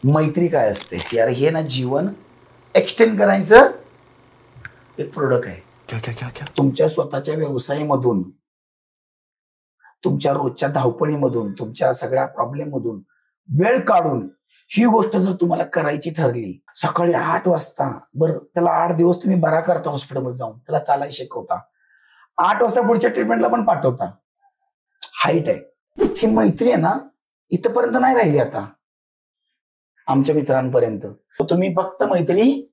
मैत्री काय असते यार, हे ना जीवन एक्सटेंड करायचं एक प्रोडक्ट आहे. क्या क्या क्या क्या तुमच्या स्वतःच्या व्यवसायामधून, तुमच्या रोजच्या धावपळीमधून, तुमच्या सगळ्या प्रॉब्लेम मधून वेळ काढून ही गोष्ट जर तुम्हाला करायची ठरली, सकाळी 8 वाजता, बरं त्याला 8 दिवस तुम्ही बरा करता हॉस्पिटलमध्ये जाऊन, त्याला चालायला शिकवता, 8 वाजता पुढच्या ट्रीटमेंटला पण पाठवता, हाईट आहे. ही मैत्री आहे ना इथपर्यंत नाही राहिली आता आमच्या मित्रांपर्यंत. तुम्ही फक्त मैत्री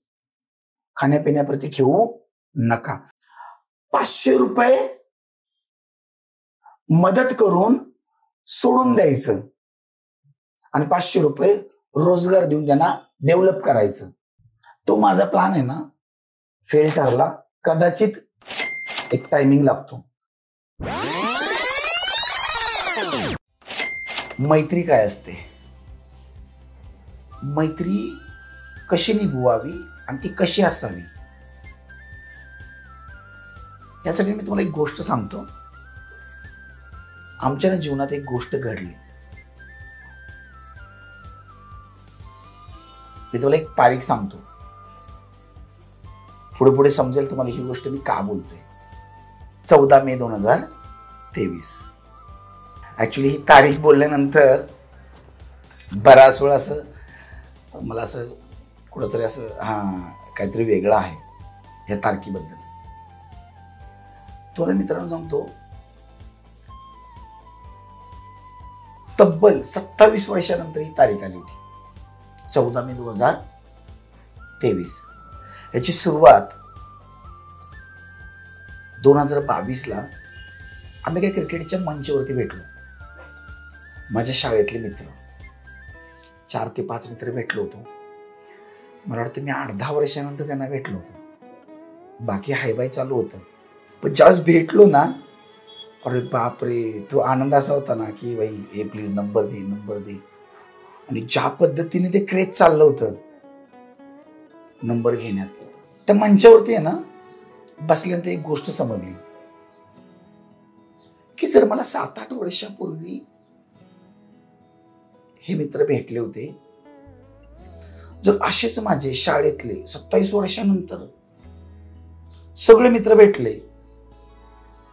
खाण्यापिण्याप्रती ठेवू नका. 500 रुपये मदत करून सोडून द्यायचं आणि 500 रुपये रोजगार देऊन त्यांना डेव्हलप करायचं. तो माझा प्लॅन आहे ना, फेल ठरला. कदाचित एक टायमिंग लागतो. मैत्री काय असते, मैत्री कशी निभवावी आणि ती कशी असावी, यासाठी मी तुम्हाला एक गोष्ट सांगतो. आमच्या जीवनात एक गोष्ट घडली. मी तुम्हाला एक तारीख सांगतो, पुढे पुढे समजेल तुम्हाला ही गोष्ट मी का बोलतोय. 14 मे 2023. ऍक्च्युली ही तारीख बोलल्यानंतर बराच वेळ असं मला असं कुठंतरी असं काहीतरी वेगळं आहे ह्या तारखेबद्दल. तुम्हाला मित्रांनो सांगतो, तब्बल 27 वर्षानंतर ही तारीख आली होती. 14 मे 2023. याची सुरुवात 2022ला आम्ही काही क्रिकेटच्या मंचावरती भेटलो. माझ्या शाळेतले मित्र 4 ते 5 मित्र भेटलो होतो. मला वाटतं मी 8-10 वर्षानंतर त्यांना भेटलो होतो. बाकी हायबाय चालू होतं. पण ज्यावेळेस भेटलो ना, अरे बापरे, तो आनंद असा होता ना की बाई हे प्लीज नंबर दे नंबर दे. आणि ज्या पद्धतीने ते क्रेज चाललं होतं नंबर घेण्यात, त्या मंचावरती आहे ना बसल्यानंतर एक गोष्ट समजली की जर मला 7-8 वर्षापूर्वी हे मित्र भेटले होते, जर असेच माझे शाळेतले 27 वर्षानंतर सगळे मित्र भेटले,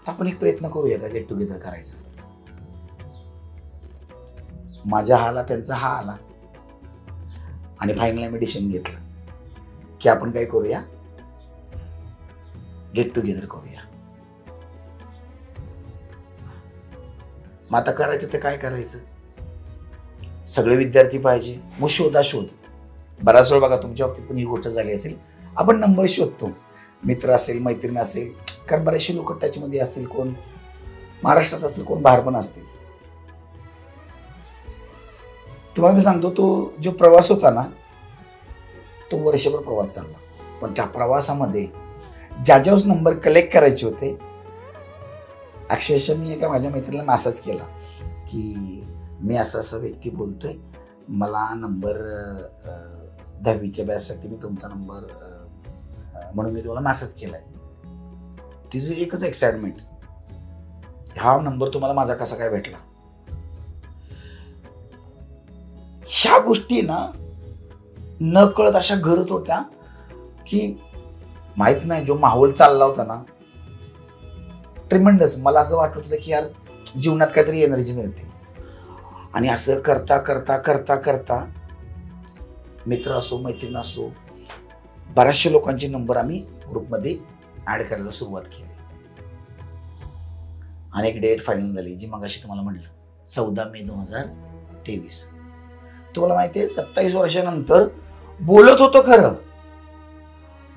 तर आपण एक प्रयत्न करूया का गेट टुगेदर करायचा. माझा हा आला, त्यांचा हा आला आणि फायनल आम्ही डिसिजन घेतलं की आपण काय करूया, गेट टुगेदर करूया. मग आता करायचं तर काय करायचं, सगळे विद्यार्थी पाहिजे, मग शोध. बराच वेळ बघा तुमच्या बाबतीत पण ही गोष्ट झाली असेल, आपण नंबर शोधतो, मित्र असेल मैत्रीण असेल, कारण बरेचसे लोक टचमध्ये असतील, कोण महाराष्ट्रात असेल, कोण बाहेर पण असतील. तुम्हाला मी सांगतो, तो जो प्रवास होता ना, तो वर्षभर प्रवास चालला. पण त्या प्रवासामध्ये ज्या ज्यावेळेस नंबर कलेक्ट करायचे होते, अक्षरशः मी एका माझ्या मैत्रिणीला मेसेज केला की मी असं व्यक्ती बोलतोय, मला नंबर 10वीच्या बॅचसाठी मी तुमचा नंबर म्हणून मी तुम्हाला मेसेज केलाय. तिचं एकच एक्साइटमेंट, हा नंबर तुम्हाला माझा कसा काय भेटला. ह्या गोष्टी ना न कळत अशा घडत होत्या की माहित नाही, जो माहोल चालला होता ना ट्रिमेंडस. मला असं वाटत होतं की यार जीवनात काहीतरी एनर्जी मिळते. आणि असं करता करता करता करता मित्र असो मैत्रीण असो, बऱ्याचशा लोकांचे नंबर आम्ही ग्रुपमध्ये ऍड करायला सुरुवात केली. आणि एक डेट फायनल झाली, जी मगाशी तुम्हाला म्हटलं 14 मे 2023. तुम्हाला माहिती आहे, 27 वर्षानंतर बोलत होतो खरं,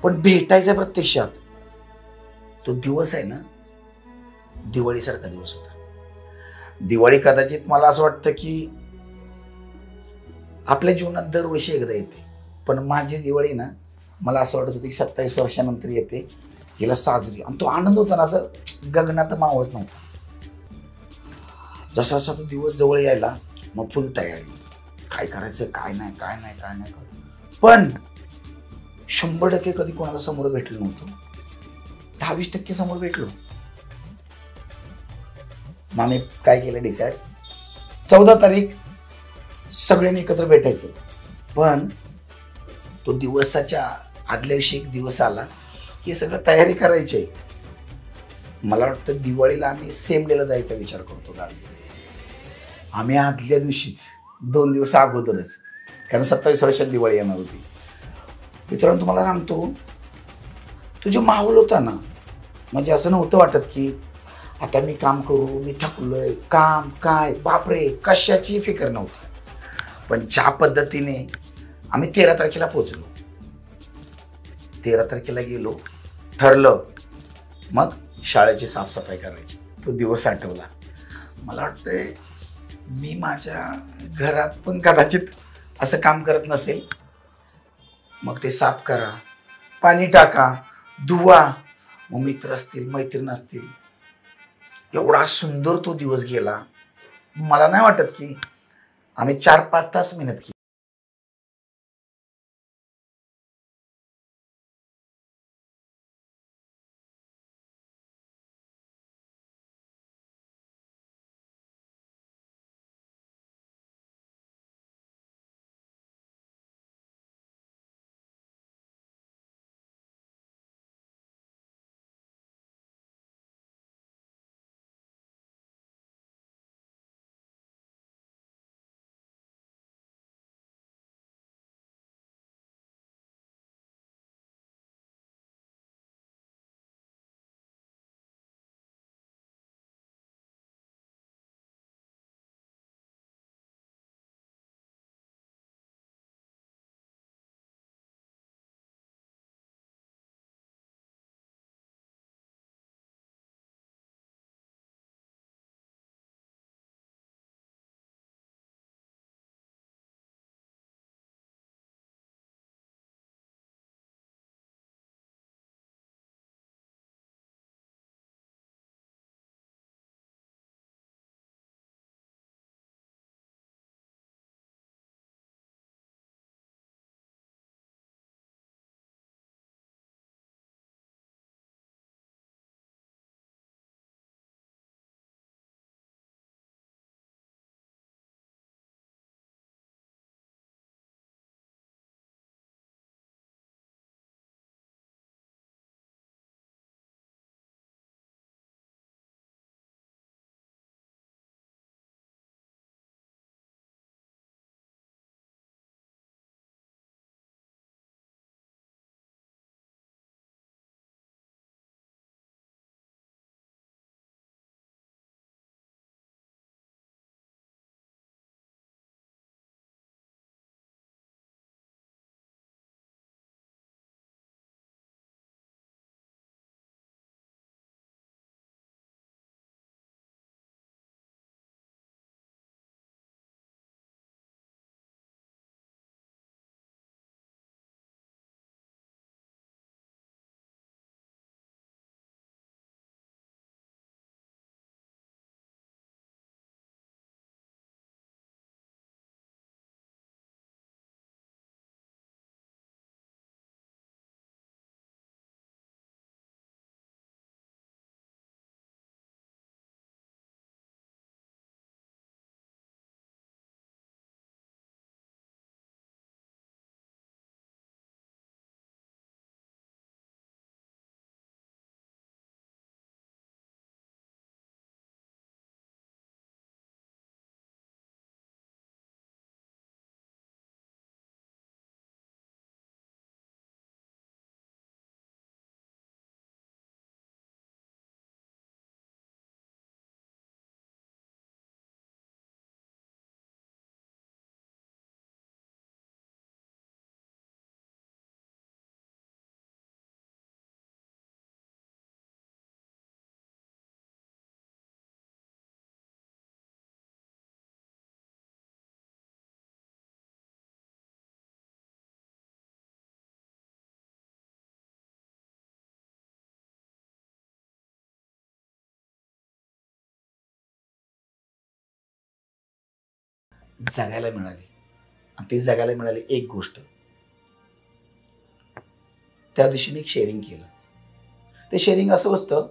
पण भेटायचं प्रत्यक्षात. तो दिवस आहे ना, दिवाळीसारखा दिवस होता. दिवाळी कदाचित मला असं वाटतं की आपल्या जीवनात दरवर्षी एकदा येते, पण माझी दिवाळी ना मला असं वाटत होतं की 27 वर्षानंतर येते, हिला साजरी. आणि तो आनंद होता ना, असं गगनात मावळत नव्हता. जसा जसा तो दिवस जवळ यायला, मग फुल तयारी, काय करायचं काय नाही काय नाही काय नाही. पण 100% कधी कोणाला समोर भेटलो नव्हतो, 10-20% समोर भेटलो. मग आम्ही काय केलं डिसाईड, 14 तारीख सगळ्यांनी एकत्र भेटायचं. पण तो दिवसाच्या आदल्या दिवशी एक दिवस आला की सगळं तयारी करायची आहे. मला वाटतं दिवाळीला आम्ही सेम डेला जायचा विचार करतो गावी. आम्ही आदल्या दिवशीच 2 दिवस अगोदरच, कारण 27 वर्षात दिवाळी येणार होती. मित्रांनो तुम्हाला सांगतो, तो जो माहोल होता ना, म्हणजे असं नव्हतं वाटत की आता मी काम करू, मी थकलोय, काम काय बापरे, कशाची फिकर नव्हती. पण ज्या पद्धतीने आम्ही 13 तारखेला पोचलो, 13 तारखेला गेलो, ठरलं मग शाळेची साफसफाई करायची. तो दिवस आठवला. मला वाटतंय मी माझ्या घरात पण कदाचित असं काम करत नसेल. मग ते साफ करा, पाणी टाका, धुवा, मग मित्र असतील मैत्रीण असतील. एवढा सुंदर तो दिवस गेला. मला नाही वाटत की आम्ही 4-5 तास मेहनत केली. जगायला मिळाली. आणि ती जगायला मिळाली एक गोष्ट. त्या दिवशी मी एक शेअरिंग केलं. ते शेअरिंग असं असतं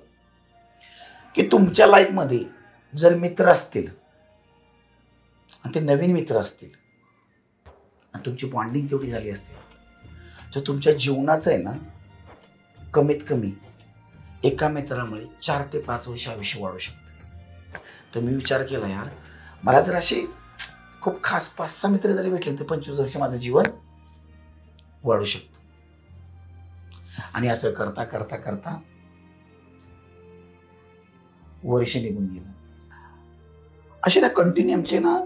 की तुमच्या लाईफमध्ये जर मित्र असतील आणि ते नवीन मित्र असतील आणि तुमची बॉन्डिंग तेवढी झाली असते तर तुमच्या जीवनाचं आहे ना कमीत कमी एका मित्रामुळे 4 ते 5 वर्ष आयुष्य वाढू शकतं. तर मी विचार केला यार, मला जर असे खूप खास 5-6 मित्र जरी भेटले तर 25 वर्ष माझं जीवन वाढू शकतं. आणि असं करता करता करता वर्ष निघून गेलं. असे ना कंटिन्यू आमचे ना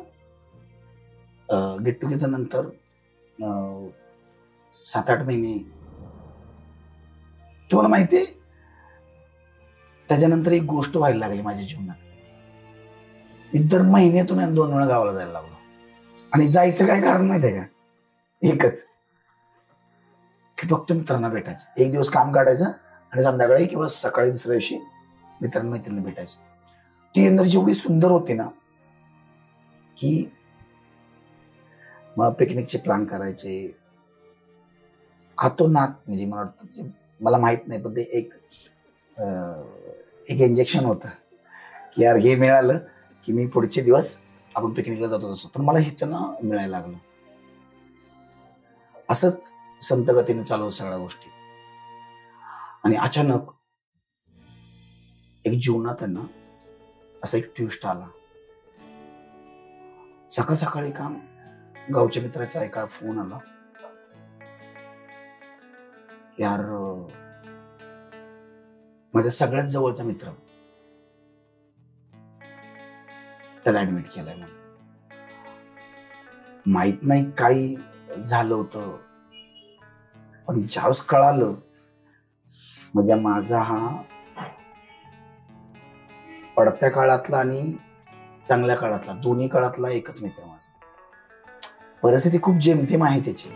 गेट टुगेदर नंतर 7-8 महिने. तुम्हाला माहिती आहे त्याच्यानंतर एक गोष्ट व्हायला लागली माझ्या जीवनात. मी दर महिन्यातून 2 वेळा गावाला जायला लागलो. आणि जायचं काय कारण माहिती आहे का? एकच की फक्त मित्रांना भेटायचं. एक दिवस काम काढायचं आणि संध्याकाळी किंवा सकाळी दुसऱ्या दिवशी मैत्रिणी भेटायचं. ती एनर्जी एवढी सुंदर होती ना की मग पिकनिकचे प्लॅन करायचे हातोनात. म्हणजे मला वाटतं मला माहित नाही पण ते एक इंजेक्शन होतं की यार हे मिळालं की मी पुढचे दिवस आपण पिकनिकला जातो तसं. पण मला हिथं ना मिळायला लागलं. असंच संत गतीने चालू सगळ्या गोष्टी. आणि अचानक एक जीवनात आहे ना असा एक ट्विस्ट आला. सकाळ सकाळी का गावच्या मित्राचा एका फोन आला, यार माझ्या सगळ्यात जवळचा मित्र त्याला ऍडमिट केलाय म्हणून. माहित नाही काही झालं होतं पण ज्यावेळेस कळालं म्हणजे माझा हा पडत्या काळातला आणि चांगल्या काळातला दोन्ही काळातला एकच मित्र माझा. परिस्थिती खूप जेमतेम आहे त्याची,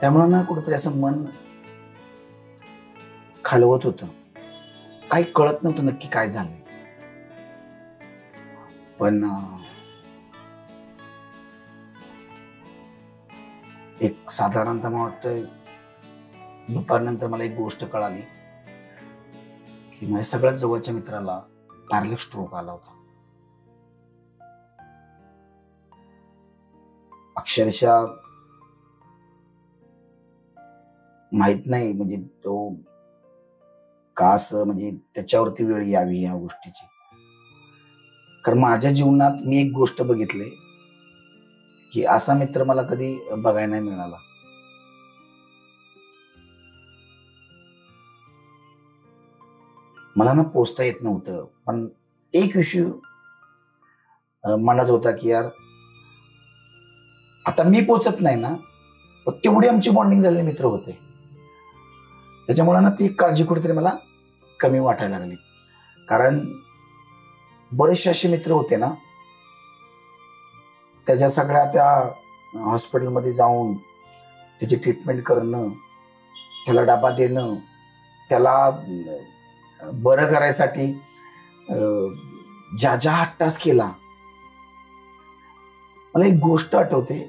त्यामुळे ना कुठंतरी असं मन खालवत होतं. काही कळत नव्हतं नक्की काय झालंय. पण एक साधारणतः मला वाटतं दुपारनंतर मला एक गोष्ट कळाली की माझ्या सगळ्यात जवळच्या मित्राला पॅरालिसिस स्ट्रोक आला होता. अक्षरशः माहित नाही म्हणजे तो का असं म्हणजे त्याच्यावरती वेळ यावी या गोष्टीची. कारण माझ्या जीवनात मी एक गोष्ट बघितली की असा मित्र मला कधी बघायला नाही मिळाला. मला ना पोचता येत नव्हतं पण एक इश्यू मनात होता की यार आता मी पोचत नाही ना पण तेवढी आमची बॉन्डिंग झालेले मित्र होते. त्याच्यामुळे ना ती काळजी कुठेतरी मला कमी वाटायला लागली. कारण बरेचसे असे मित्र होते ना त्याच्या सगळ्या त्या हॉस्पिटलमध्ये जाऊन त्याची ट्रीटमेंट करणं, त्याला डबा देणं, त्याला बरं करायसाठी ज्या ज्या हट्टास केला. मला एक गोष्ट आठवते,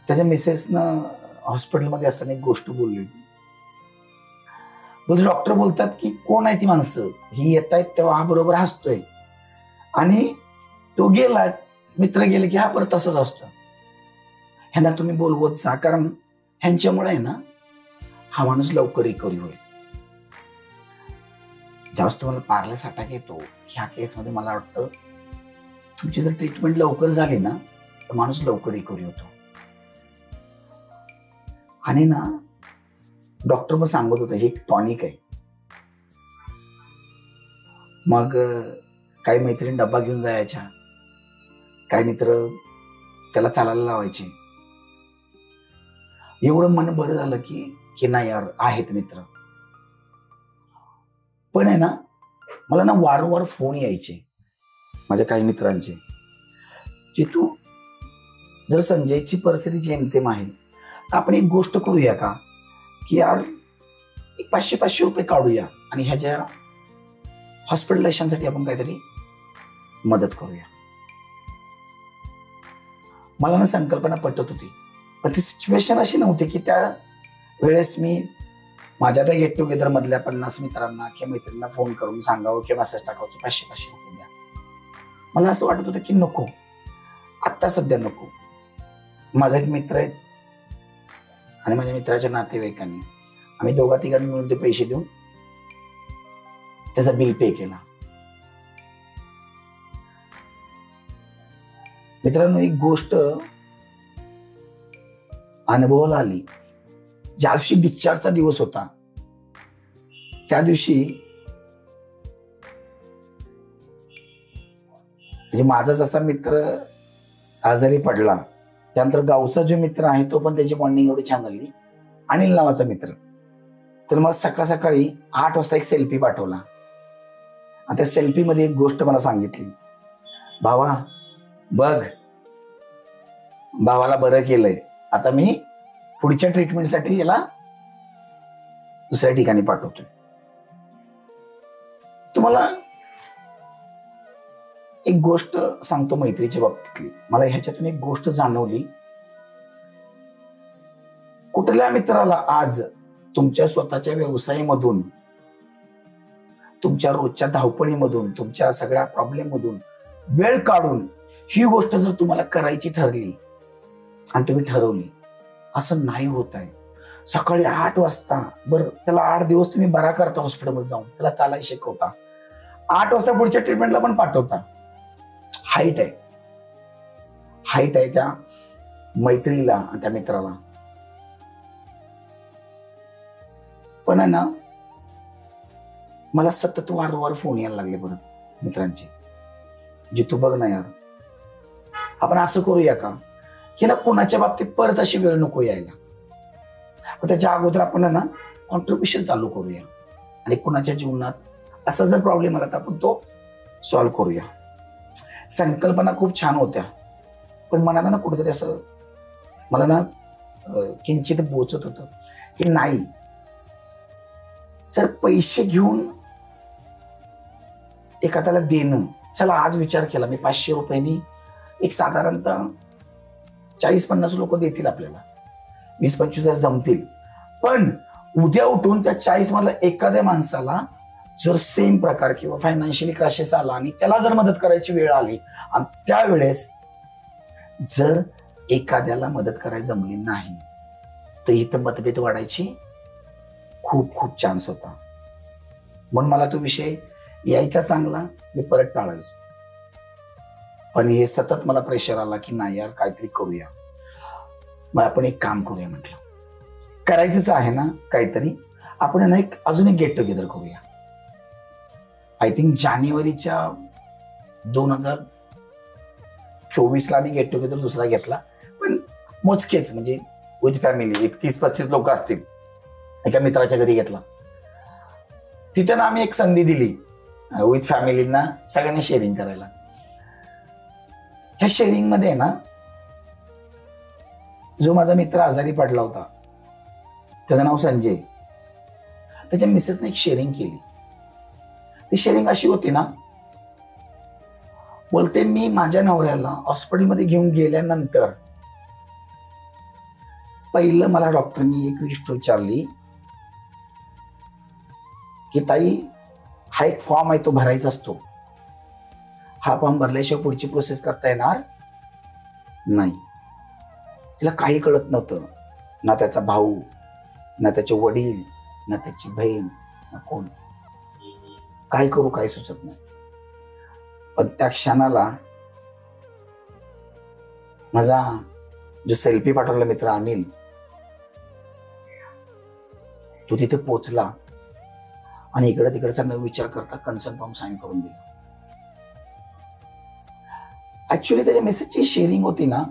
त्याच्या मिसेसनं हॉस्पिटलमध्ये असताना एक गोष्ट बोलली होती. डॉक्टर बोलतात की कोण आहे ती माणसं, ही येत आहेत तेव्हा हा बरोबर हसतोय आणि तो गेला मित्र गेले की हा परत तसंच असतो. ह्यांना तुम्ही बोलवत जा कारण ह्यांच्यामुळे आहे ना हा माणूस लवकर रिकव्हरी होईल. ज्यावेळेस तुम्हाला पॅरालिसिस अटॅक येतो ह्या केसमध्ये मला वाटतं तुमची जर ट्रीटमेंट लवकर झाली ना तर माणूस लवकर रिकव्हरी होतो. आणि ना डॉक्टर मग सांगत होता हे एक टॉनिक आहे. मग काही मैत्रीण डब्बा घेऊन जायच्या, काही मित्र त्याला चालायला लावायचे. एवढं मन बरं झालं की नाही यार आहेत मित्र. पण आहे ना मला ना वारंवार फोन यायचे माझ्या काही मित्रांचे की तू जर संजयची परिस्थिती जेमतेम आहे तर आपण एक गोष्ट करूया का की यार एक 500-500 रुपये काढूया आणि ह्याच्या हॉस्पिटलायझेशनसाठी आपण काहीतरी मदत करूया. मला ना संकल्पना पटत होती पण ती सिच्युएशन अशी नव्हती की त्या वेळेस मी माझ्या त्या गेट टुगेदर मधल्या 50 मित्रांना किंवा मैत्रिणींना फोन करून सांगावं किंवा मेसेज टाकावं की 500-500 रुपये द्या. मला असं वाटत होतं की नको, आत्ता सध्या नको. माझा एक मित्र आहे आणि माझ्या मित्राच्या नातेवाईकांनी आम्ही दोघा तिघांनी मिळून ते पैसे देऊन त्याचा बिल पे केला. मित्रांनो, एक गोष्ट अनुभवाला आली. ज्या दिवशी डिस्चार्जचा दिवस होता त्या दिवशी म्हणजे माझा जसा मित्र आजारी पडला, त्यानंतर गावचा जो मित्र आहे तो पण त्याची बॉन्डिंग एवढी छान झाली. अनिल नावाचा मित्र, तर मला सकाळ सकाळी 8 वाजता एक सेल्फी पाठवला आणि त्या सेल्फी मध्ये एक गोष्ट मला सांगितली, भावा बघ, भावाला बरं केलंय, आता मी पुढच्या ट्रीटमेंटसाठी याला दुसऱ्या ठिकाणी पाठवतोय. तुम्हाला एक गोष्ट सांगतो मैत्रीच्या बाबतीतली. मला ह्याच्यातून एक गोष्ट जाणवली. कुठल्या मित्राला आज तुमच्या स्वतःच्या व्यवसायामधून, तुमच्या रोजच्या धावपळीमधून, तुमच्या सगळ्या प्रॉब्लेम मधून वेळ काढून ही गोष्ट जर तुम्हाला करायची ठरली आणि तुम्ही ठरवली, असं नाही होत आहे. सकाळी 8 वाजता, बरं त्याला 8 दिवस तुम्ही बरा करता हॉस्पिटलमध्ये जाऊन, त्याला चालायला शिकवता, 8 वाजता पुढच्या ट्रीटमेंटला पण पाठवता. हाईट आहे त्या मैत्रीला आणि त्या मित्राला. पण आहे ना, मला सतत वारंवार फोन यायला लागले परत मित्रांचे, जितू बघ ना यार, आपण असं करूया का की ना कोणाच्या बाबतीत परत अशी वेळ नको यायला, त्याच्या अगोदर आपण ना कॉन्ट्रीब्युशन चालू करूया आणि कोणाच्या जीवनात असा जर प्रॉब्लेम आला तर आपण तो सॉल्व्ह करूया. संकल्पना खूप छान होत्या, पण मनाला ना कुठेतरी असं मला ना किंचित बोचत होतं की नाही, जर पैसे घेऊन एखाद्याला देणं, चला आज विचार केला मी 500 रुपयांनी एक साधारणतः 40-50 लोक देतील आपल्याला, 20-25 जमतील. पण उद्या उठून त्या 40 मधला एखाद्या माणसाला जर सेम प्रकार किंवा फायनान्शियली क्रायसिस आला आणि त्याला जर मदत करायची वेळ आली आणि त्यावेळेस जर एखाद्याला मदत करायला जमली नाही तर इथं मतभेद वाढायची खूप खूप चान्स होता. म्हणून मला तो विषय यायचा चांगला, मी परत टाळायचो. पण हे सतत मला प्रेशर आला की नाही यार काहीतरी करूया, मग आपण एक काम करूया. म्हटलं करायचंच आहे ना काहीतरी, आपण ना अजून एक गेट टुगेदर करूया. आय थिंक जानेवारीच्या 2024ला आम्ही गेट टुगेदर दुसरा घेतला, पण मोजकेच म्हणजे विथ फॅमिली, एक 30-35 लोक असतील, एका मित्राच्या घरी घेतला. तिथे ना आम्ही एक संधी दिली विथ फॅमिलींना सगळ्यांनी शेअरिंग करायला. ह्या शेअरिंग मध्ये ना जो माझा मित्र आजारी पडला होता, त्याचं नाव संजय, त्याच्या मिसेसने एक शेअरिंग केली. ती शेअरिंग अशी होती ना, बोलते मी माझ्या नवऱ्याला हॉस्पिटलमध्ये घेऊन गेल्यानंतर पहिलं मला डॉक्टरनी एक गोष्ट विचारली की ताई, हा एक फॉर्म आहे तो भरायचा असतो, हा फॉर्म भरल्याशिवाय पुढची प्रोसेस करता येणार नाही. तिला काही कळत नव्हतं, ना त्याचा भाऊ, ना त्याचे वडील, ना त्याची बहीण, ना कोण. काय करू काय सुचत नाही. पण त्या क्षणाला माझा जो सेल्फी पाठवला मित्र अनिल, तो तिथे पोचला आणि इकडे तिकडचा न विचार करता कन्सर्न फॉर्म साईन करून दिला. ऍक्च्युली त्याच्या मेसेजची शेअरिंग होती ना,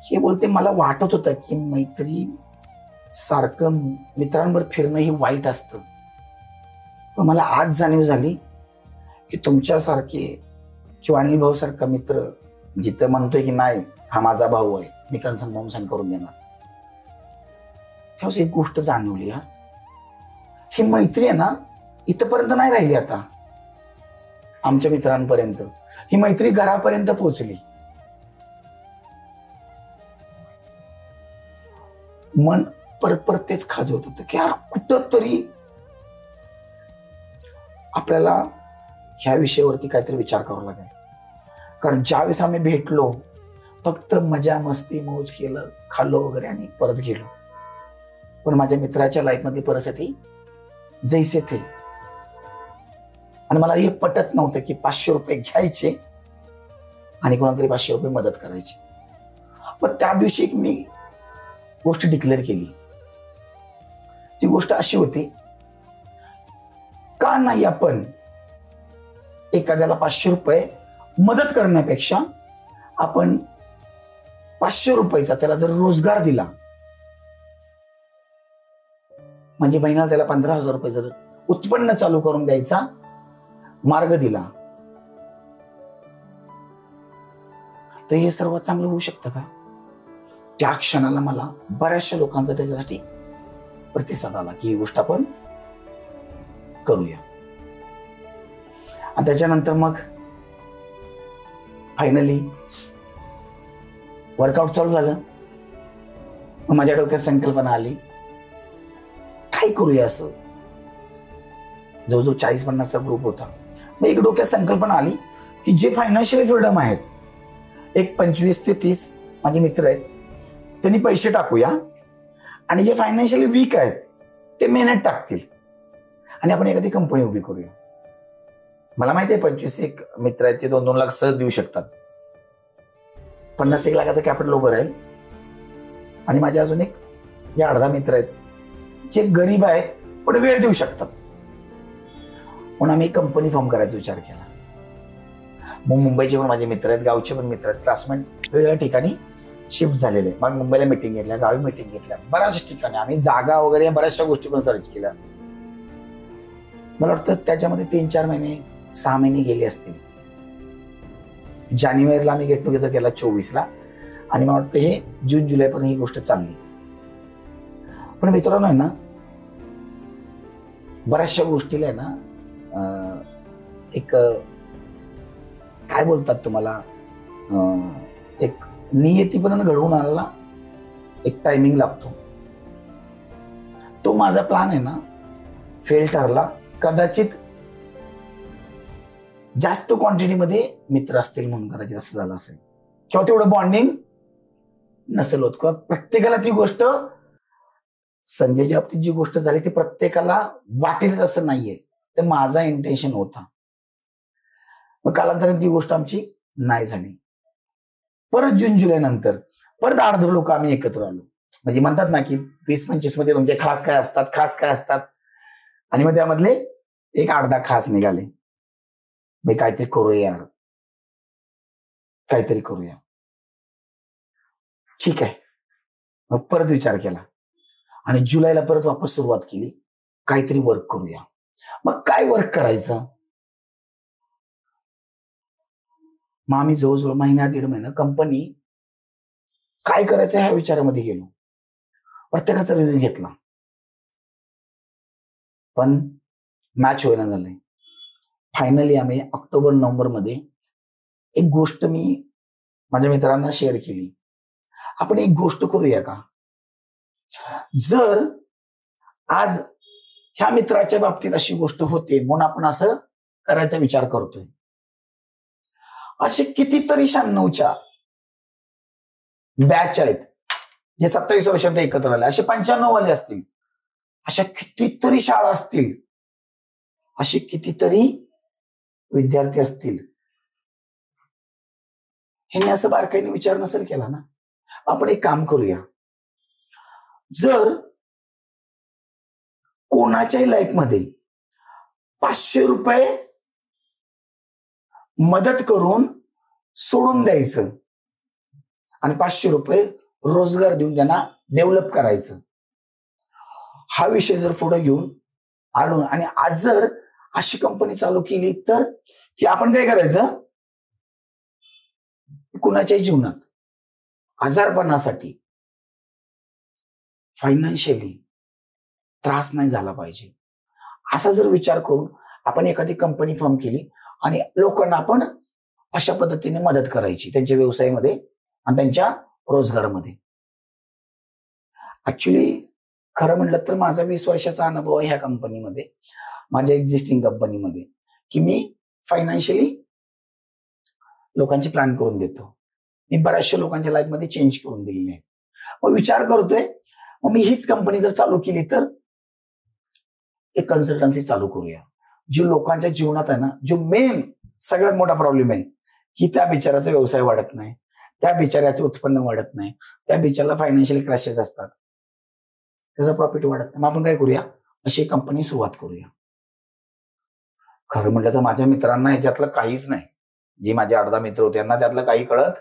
हे बोलते मला वाटत होतं की मैत्री सारखं मित्रांवर फिरणं हे वाईट असतं, पण मला आज जाणीव झाली की तुमच्यासारखे किंवा अनिल भाऊ सारखा मित्र जिथं म्हणतोय की नाही हा माझा भाऊ आहे, मी कन्सर्न फॉर्म साईन करून देणार, तेव्हा एक गोष्ट जाणवली, हा ही मैत्री आहे ना इथपर्यंत नाही राहिली, आता आमच्या मित्रांपर्यंत ही मैत्री घरापर्यंत पोहोचली. मन परत परत तेच खाजवत होतं की यार कुठं तरी आपल्याला ह्या विषयावरती काहीतरी विचार करावा लागेल. कारण ज्यावेळेस आम्ही भेटलो फक्त मजा मस्ती मौज केलं, खाल्लो वगैरे आणि परत गेलो. पण माझ्या मित्राच्या लाईफ मधली परिस्थिती जैसे थे. आणि मला हे पटत नव्हतं की 500 रुपये घ्यायचे आणि कोणाला तरी 500 रुपये मदत करायची. पण त्या दिवशी एक मी गोष्ट डिक्लेअर केली. ती गोष्ट अशी होती, का नाही आपण एखाद्याला 500 रुपये मदत करण्यापेक्षा आपण 500 रुपयाचा त्याला जर रोजगार दिला, म्हणजे महिन्याला त्याला 15,000 रुपये जर उत्पन्न चालू करून द्यायचा मार्ग दिला, तर हे सर्वात चांगलं होऊ शकतं का? त्या क्षणाला मला बऱ्याचशा लोकांचा त्याच्यासाठी प्रतिसाद आला की ही गोष्ट आपण करूया. आणि त्याच्यानंतर मग फायनली वर्कआउट चालू झालं. मग माझ्या डोक्यात संकल्पना आली, काय करूया असं. जवळजवळ 40-50चा ग्रुप होता. मग एक डोक्यात संकल्पना आली की जे फायनान्शियल फ्रीडम आहेत, एक 25 ते 30 माझे मित्र आहेत, त्यांनी पैसे टाकूया आणि जे फायनान्शियली वीक आहेत ते मेहनत टाकतील आणि आपण एखादी कंपनी उभी करूया. मला माहिती आहे 25 एक मित्र आहेत ते 2-2 लाख सहज देऊ शकतात. 50-1 लाखाचं कॅपिटल उभं राहील. आणि माझे अजून एक जे 8-10 मित्र आहेत जे गरीब आहेत पण वेळ देऊ शकतात. म्हणून आम्ही कंपनी फॉर्म करायचा विचार केला. मग मुंबईचे पण माझे मित्र आहेत, गावचे पण मित्र आहेत, क्लासमेट वेगवेगळ्या ठिकाणी शिफ्ट झालेले. मग मुंबईला मिटिंग घेतल्या, गावी मिटिंग घेतल्या, बऱ्याच ठिकाणी आम्ही जागा वगैरे बऱ्याचशा गोष्टी पण सर्च केल्या. मला वाटतं त्याच्यामध्ये 3-4 महिने 6 महिने गेले असतील. जानेवारीला आम्ही गेट टुगेदर केला 24ला आणि मला वाटतं हे जून-जुलै पर्यंत ही गोष्ट चालली. पण मित्रांनो आहे ना, बऱ्याचशा गोष्टीला आहे ना एक काय बोलतात तुम्हाला, एक नियतीपणानं घडवून आणायला एक टायमिंग लागतो. तो माझा प्लॅन आहे ना फेल ठरला. कदाचित जास्त क्वांटिटीमध्ये मित्र असतील म्हणून कदाचित असं झालं असेल, किंवा तेवढं बॉन्डिंग नसेल होत, किंवा प्रत्येकाला ती गोष्ट, संजयच्या बाबतीत जी गोष्ट झाली ती प्रत्येकाला वाटेल असं नाहीये. ते माझा इंटेन्शन होता. मग कालांतराने ती गोष्ट आमची नाही झाली. परत जून-जुलै नंतर परत 8-10 लोक आम्ही एकत्र आलो. म्हणजे म्हणतात ना की 20-25 मध्ये तुमचे खास काय असतात, आणि मग त्यामधले एक 8-10 खास निघाले. मी काहीतरी करूया यार, काहीतरी करूया. ठीक आहे. मग परत विचार केला आणि जुलैला परत वापस सुरुवात केली, काहीतरी वर्क करूया. मग काय वर्क करायचं? मग आम्ही जवळजवळ महिना 1.5 महिना कंपनी काय करायचं ह्या विचारामध्ये गेलो. प्रत्येकाचा रिव्ह्यू घेतला, पण मॅच होईना झालंय. फायनली आम्ही ऑक्टोबर-नोव्हेंबर मध्ये एक गोष्ट मी माझ्या मित्रांना शेअर केली. आपण एक गोष्ट करूया का? जर आज ह्या मित्राच्या बाबतीत अशी गोष्ट होते म्हणून आपण असं करायचा विचार करतोय, असे कितीतरी 96च्या बॅच आहेत जे 27 वर्षात एकत्र आले, असे 95 वाले असतील, अशा कितीतरी शाळा असतील, असे कितीतरी विद्यार्थी असतील. ह्याने असं बारकाईने विचार नसेल केला ना. आपण एक काम करूया, जर कोणाच्याही लाईफ मध्ये 500 रुपये मदत करून सोडून द्यायचं आणि 500 रुपये रोजगार देऊन त्यांना डेव्हलप करायचं, हा विषय जर पुढे घेऊन आलो आणि आज जर अशी कंपनी चालू केली तर की आपण काय करायचं, कुणाच्याही जीवनात आजारपणासाठी फायनान्शियली त्रास नाही झाला पाहिजे, असा जर विचार करून आपण एखादी कंपनी फॉर्म केली आणि लोकांना आपण अशा पद्धतीने मदत करायची त्यांच्या व्यवसायामध्ये आणि त्यांच्या रोजगारामध्ये. ऍक्च्युली खरं म्हटलं तर माझा 20 वर्षाचा अनुभव आहे ह्या कंपनीमध्ये, माझ्या एक्झिस्टिंग कंपनीमध्ये, की मी फायनान्शियली लोकांची प्लॅन करून देतो. मी बऱ्याचशा लोकांच्या लाईफमध्ये चेंज करून दिलेले आहेत. मग विचार करतोय, मग मी हीच कंपनी जर चालू केली तर एक कन्सल्टन्सी चालू करूया. जो लोकांच्या जीवनात आहे ना, जो मेन सगळ्यात मोठा प्रॉब्लेम आहे की त्या बिचाराचा व्यवसाय वाढत नाही, त्या बिचाऱ्याचं उत्पन्न वाढत नाही, त्या बिचाराला फायनान्शियल क्रॅशेस असतात, त्याचा प्रॉफिट वाढत नाही. मग आपण काय करूया, अशी कंपनी सुरुवात करूया. खरं म्हटलं तर माझ्या मित्रांना ह्याच्यातलं काहीच नाही. जे माझे 8-10 मित्र होते त्यांना त्यातलं काही कळत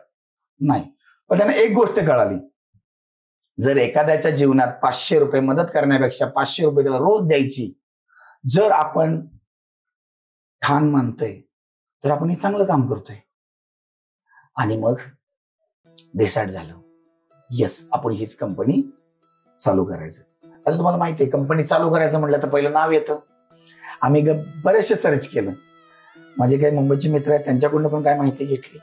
नाही. पण त्यांना एक गोष्ट कळाली, जर एखाद्याच्या जीवनात 500 रुपये मदत करण्यापेक्षा 500 रुपये त्याला रोज द्यायची जर आपण ठाण मानतोय तर आपण हे चांगलं काम करतोय. आणि मग डिसाईड झालं, येस आपण हीच कंपनी चालू करायचं. आता तुम्हाला माहिती आहे, कंपनी चालू करायचं म्हटलं तर पहिलं नाव येतं. आम्ही बरेचसे सर्च केलं. माझे काही मुंबईचे मित्र आहेत त्यांच्याकडून पण काय माहिती घेतली,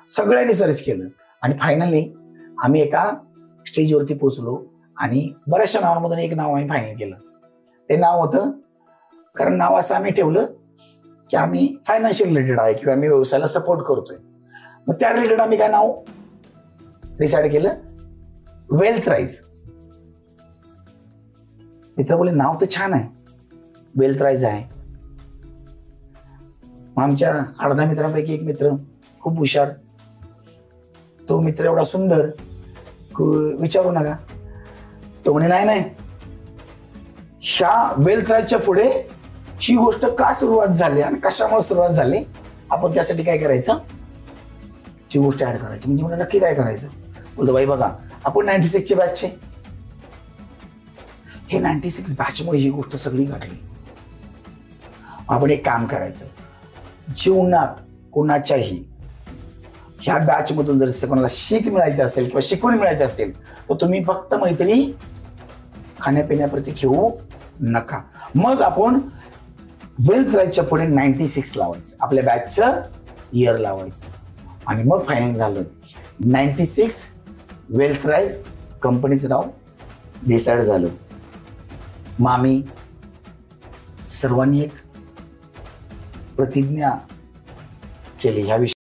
सगळ्यांनी सर्च केलं आणि फायनली आम्ही एका स्टेजवरती पोहोचलो आणि बऱ्याचशा नावांमधून एक नाव आम्ही फायनल केलं. ते नाव होतं, कारण नाव असं आम्ही ठेवलं की आम्ही फायनान्शियल रिलेटेड आहे किंवा आम्ही व्यवसायाला सपोर्ट करतोय. मग त्या रिलेटेड आम्ही काय नाव डिसाईड केलं, वेल्थ राईज. मित्र बोले नाव तर छान आहे, वेल्थ राईज आहे. आमच्या 8-10 मित्रांपैकी एक मित्र खूप हुशार, तो मित्र एवढा सुंदर, विचारू नका. तो म्हणे नाही नाही, ह्या वेल्थ राईजच्या पुढे ही गोष्ट का सुरुवात झाली आणि कशामुळे सुरुवात झाली, आपण त्यासाठी काय करायचं, ती गोष्ट ऍड करायची. म्हणजे मला नक्की काय करायचं. बोलतो बाई बघा, आपण 96चे बॅचचे, हे 96 बॅचमुळे ही गोष्ट सगळी घडली. आपण एक काम करायचं, जीवनात कोणाच्याही ह्या बॅच मधून जर कोणाला शीख मिळायचं असेल किंवा शिकवण मिळायची असेल तर तुम्ही फक्त मैत्री खाण्यापिण्याप्रती ठेवू नका. मग आपण वेल्थ राईजच्या पुढे 96 लावायचं, आपल्या बॅचचं इयर लावायचं आणि मग फायनल झालं 96 वेल्थ राईज कंपनीचं नाव डिसाईड झालं. मग आम्ही सर्वांनी एक प्रतिज्ञा केली ह्या विषयी.